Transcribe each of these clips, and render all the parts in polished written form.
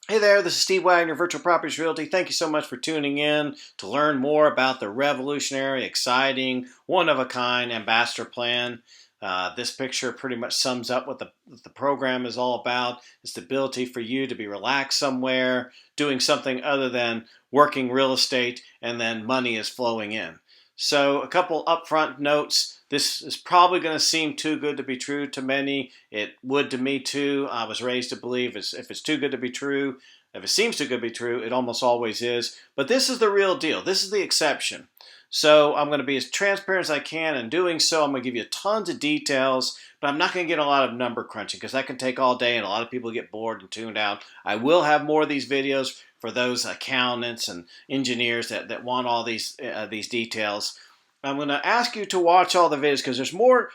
Hey there, this is Steve Wagner, Virtual Properties Realty. Thank you so much for tuning in to learn more about the revolutionary, exciting, one-of-a-kind ambassador plan. This picture pretty much sums up what the program is all about. It's the ability for you to be relaxed somewhere, doing something other than working real estate, and then money is flowing in. So a couple upfront notes. This is probably going to seem too good to be true to many. It would to me too. I was raised to believe if it's too good to be true, if it seems too good to be true, it almost always is. But this is the real deal. This is the exception. So I'm going to be as transparent as I can. In doing so, I'm going to give you tons of details, but I'm not going to get a lot of number crunching because that can take all day and a lot of people get bored and tuned out. I will have more of these videos for those accountants and engineers that want all these details. I'm going to ask you to watch all the videos because there's more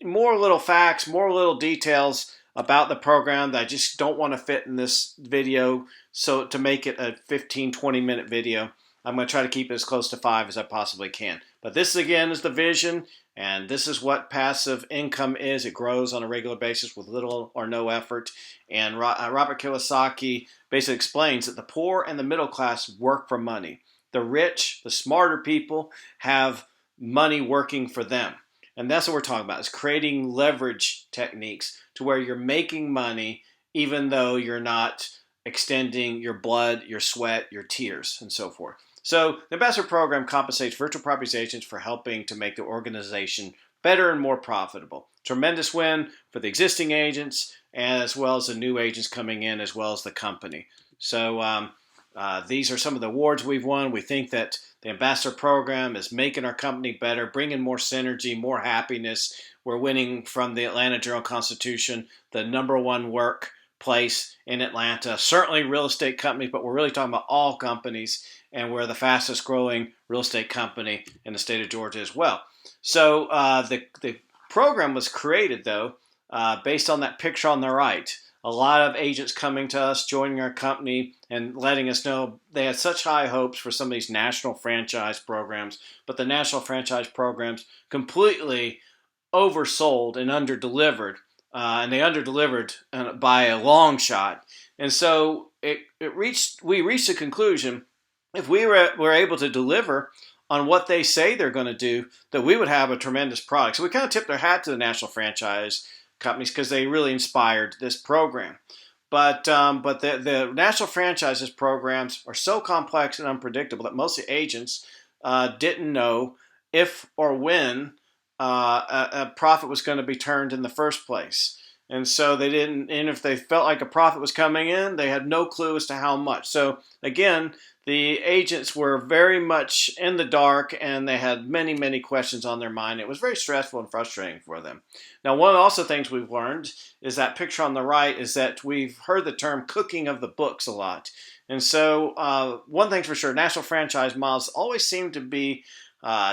little facts, more little details about the program that I just don't want to fit in this video. So to make it a 15-20 minute video, I'm going to try to keep it as close to 5 as I possibly can. But this again is the vision, and this is what passive income is. It grows on a regular basis with little or no effort. And Robert Kiyosaki basically explains that the poor and the middle class work for money. The rich, the smarter people have money working for them. And that's what we're talking about, is creating leverage techniques to where you're making money even though you're not extending your blood, your sweat, your tears, and so forth. So the Ambassador Program compensates virtual properties agents for helping to make the organization better and more profitable. Tremendous win for the existing agents as well as the new agents coming in as well as the company. So these are some of the awards we've won. We think that the Ambassador Program is making our company better, bringing more synergy, more happiness. We're winning from the Atlanta Journal-Constitution, the #1 workplace in Atlanta. Certainly real estate companies, but we're really talking about all companies, and we're the fastest growing real estate company in the state of Georgia as well. So the program was created, though, based on that picture on the right. A lot of agents coming to us, joining our company, and letting us know they had such high hopes for some of these national franchise programs, but the national franchise programs completely oversold and underdelivered, and they underdelivered by a long shot. And so we reached a conclusion: if we were able to deliver on what they say they're going to do, that we would have a tremendous product. So we kind of tipped our hat to the national franchise companies because they really inspired this program. But the national franchises programs are so complex and unpredictable that most of the agents didn't know if or when a profit was going to be turned in the first place. And so they didn't, and if they felt like a profit was coming in, they had no clue as to how much. So again, the agents were very much in the dark and they had many, many questions on their mind. It was very stressful and frustrating for them. Now, one of the also things we've learned is that picture on the right is that we've heard the term cooking of the books a lot. And so one thing's for sure, national franchise models always seem to be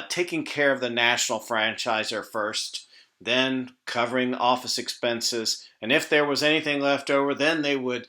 taking care of the national franchisor first, then covering office expenses, and if there was anything left over, then they would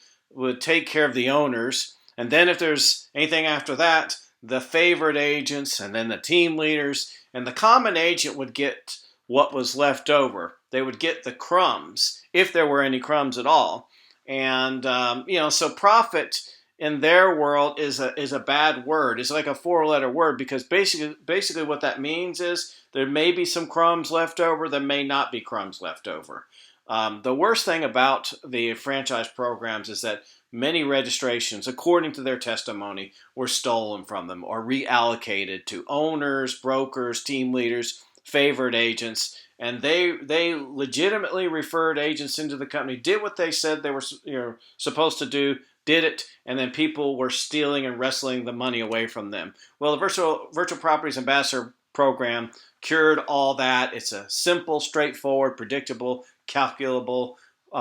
take care of the owners, and then if there's anything after that, the favored agents, and then the team leaders, and the common agent would get what was left over. They would get the crumbs, if there were any crumbs at all. And so profit in their world is a bad word. It's like a 4-letter word because basically what that means is there may be some crumbs left over, there may not be crumbs left over. The worst thing about the franchise programs is that many registrations, according to their testimony, were stolen from them or reallocated to owners, brokers, team leaders, favored agents, and they legitimately referred agents into the company, did what they said they were supposed to do, did it, and then people were stealing and wrestling the money away from them. Well, the Virtual Properties Ambassador Program cured all that. It's a simple, straightforward, predictable, calculable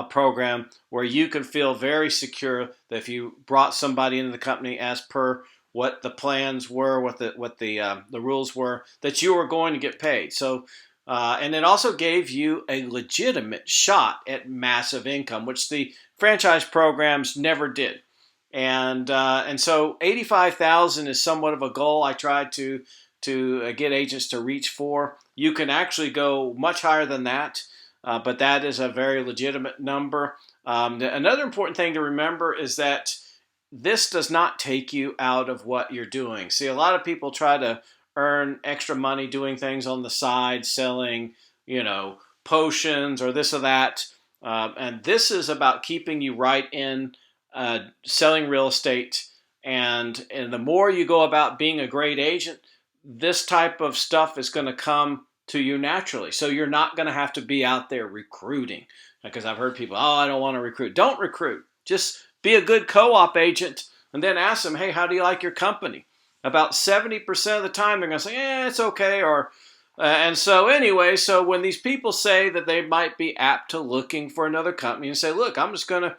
program where you can feel very secure that if you brought somebody into the company as per what the plans were, what the rules were, that you were going to get paid. So, and it also gave you a legitimate shot at massive income, which the franchise programs never did. And so 85,000 is somewhat of a goal I tried to get agents to reach for. You can actually go much higher than that, but that is a very legitimate number. Another important thing to remember is that this does not take you out of what you're doing. See, a lot of people try to earn extra money doing things on the side, selling, potions or this or that. And this is about keeping you right in selling real estate. And the more you go about being a great agent, this type of stuff is going to come to you naturally. So you're not going to have to be out there recruiting. Because I've heard people, oh, I don't want to recruit. Don't recruit. Just be a good co-op agent and then ask them, hey, how do you like your company? About 70% of the time, they're going to say, it's okay. And so anyway, so when these people say that they might be apt to looking for another company and say, look, I'm going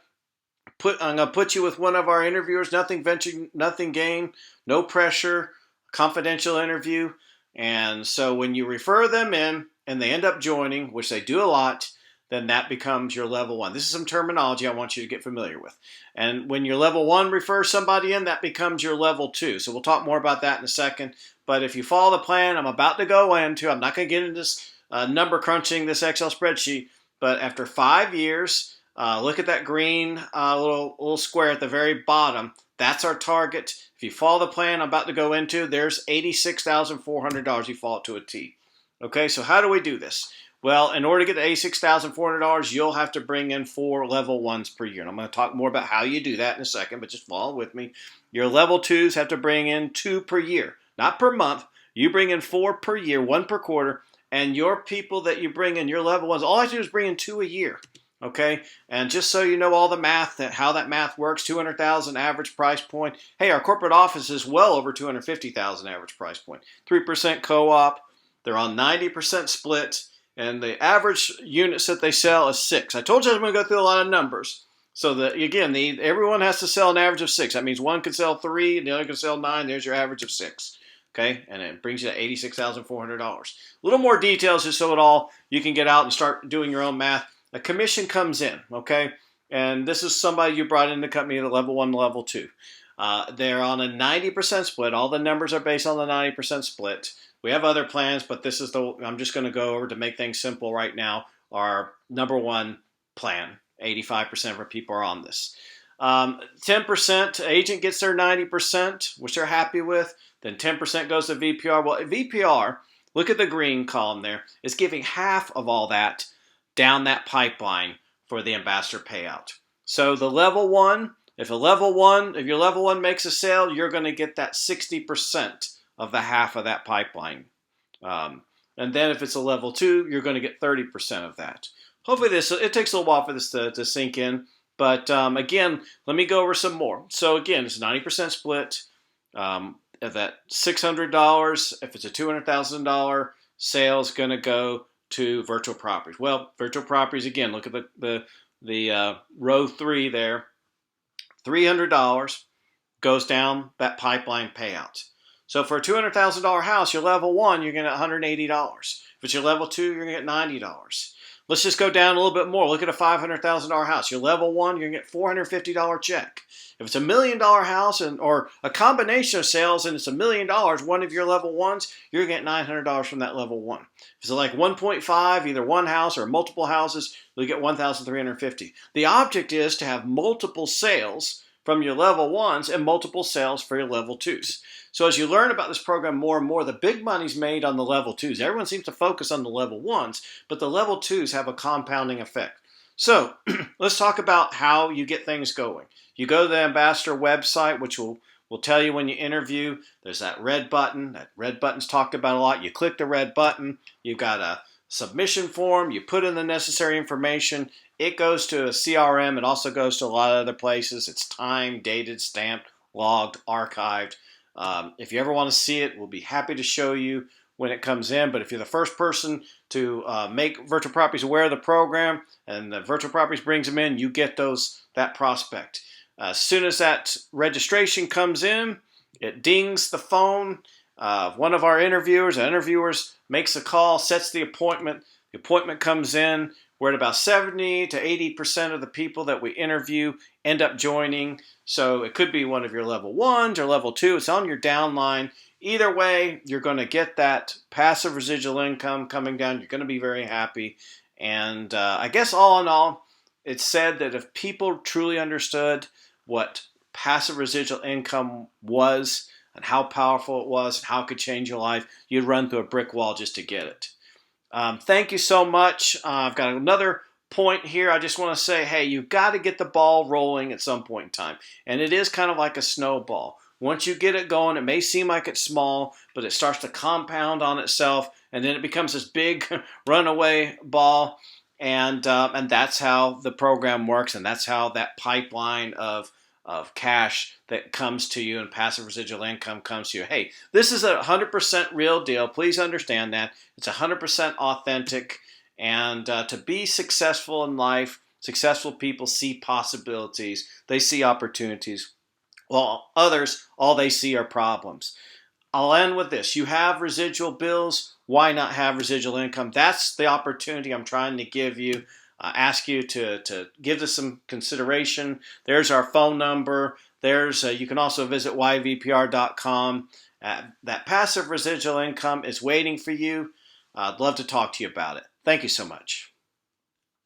to put you with one of our interviewers, nothing venture, nothing gain, no pressure, confidential interview. And so when you refer them in and they end up joining, which they do a lot, then that becomes your level one. This is some terminology I want you to get familiar with. And when your level one refers somebody in, that becomes your level two. So we'll talk more about that in a second. But if you follow the plan I'm about to go into, I'm not going to get into this number crunching, this Excel spreadsheet, but after 5 years, look at that green little square at the very bottom. That's our target. If you follow the plan I'm about to go into, there's $86,400. You follow it to a T. Okay, so how do we do this? Well, in order to get the $86,400, you'll have to bring in 4 level 1s per year. And I'm going to talk more about how you do that in a second, but just follow with me. Your level 2s have to bring in 2 per year, not per month. You bring in 4 per year, 1 per quarter, and your people that you bring in, your level 1s, all I do is bring in 2 a year. Okay, and just so you know all the math, how that math works, 200,000 average price point. Hey, our corporate office is well over 250,000 average price point. 3% co-op. They're on 90% split. And the average units that they sell is 6. I told you I was going to go through a lot of numbers. So that again, everyone has to sell an average of 6. That means one can sell 3, and the other can sell 9. There's your average of 6. Okay, and it brings you to $86,400. A little more details just so you can get out and start doing your own math. A commission comes in, okay, and this is somebody you brought in the company at level 1, level 2. They're on a 90% split. All the numbers are based on the 90% split. We have other plans, but this is I'm just going to go over to make things simple right now. Our number one plan, 85% of our people are on this. 10%, agent gets their 90%, which they're happy with. Then 10% goes to VPR. Well, VPR, look at the green column there, is giving half of all that down that pipeline for the ambassador payout. So the level 1, if your level 1 makes a sale, you're going to get that 60% of the half of that pipeline. And then if it's a level 2, you're going to get 30% of that. Hopefully it takes a little while for this to sink in. But again, let me go over some more. So again, it's a 90% split. At that $600, if it's a $200,000 sale, is going to go to virtual properties. Well, virtual properties, again, look at the row 3 there. $300 goes down that pipeline payout. So for a $200,000 house, your level 1, you're going to get $180. If it's your level 2, you're going to get $90. Let's just go down a little bit more. Look at a $500,000 house. Your level 1, you're going to get $450 check. If it's $1 million house or a combination of sales and it's $1 million, one of your level 1s, you're going to get $900 from that level 1. If it's like 1.5, either one house or multiple houses, you'll get $1,350. The object is to have multiple sales from your level 1s and multiple sales for your level 2s. So as you learn about this program more and more, the big money's made on the level 2s. Everyone seems to focus on the level 1s, but the level 2s have a compounding effect. So let's talk about how you get things going. You go to the Ambassador website, which will tell you when you interview. There's that red button. That red button's talked about a lot. You click the red button. You've got a submission form. You put in the necessary information. It goes to a CRM. It also goes to a lot of other places. It's timed, dated, stamped, logged, archived. If you ever want to see it, we'll be happy to show you when it comes in. But if you're the first person to make Virtual Properties aware of the program and the Virtual Properties brings them in, you get that prospect. As soon as that registration comes in, it dings the phone. One of our interviewers makes a call, sets the appointment. The appointment comes in. We're at about 70 to 80% of the people that we interview end up joining. So it could be one of your level 1s or level 2. It's on your downline. Either way, you're going to get that passive residual income coming down. You're going to be very happy. And I guess all in all, it's said that if people truly understood what passive residual income was and how powerful it was and how it could change your life, you'd run through a brick wall just to get it. Thank you so much. I've got another point here. I just want to say, hey, you've got to get the ball rolling at some point in time. And it is kind of like a snowball. Once you get it going, it may seem like it's small, but it starts to compound on itself, and then it becomes this big runaway ball. And that's how the program works, and that's how that pipeline of cash that comes to you and passive residual income comes to you. Hey, this is a 100% real deal. Please understand that. It's 100% authentic. And to be successful in life, successful people see possibilities. They see opportunities. While others, all they see are problems. I'll end with this. You have residual bills. Why not have residual income? That's the opportunity I'm trying to give you. Ask you to give this some consideration. There's our phone number. You can also visit yvpr.com. That passive residual income is waiting for you. I'd love to talk to you about it. Thank you so much.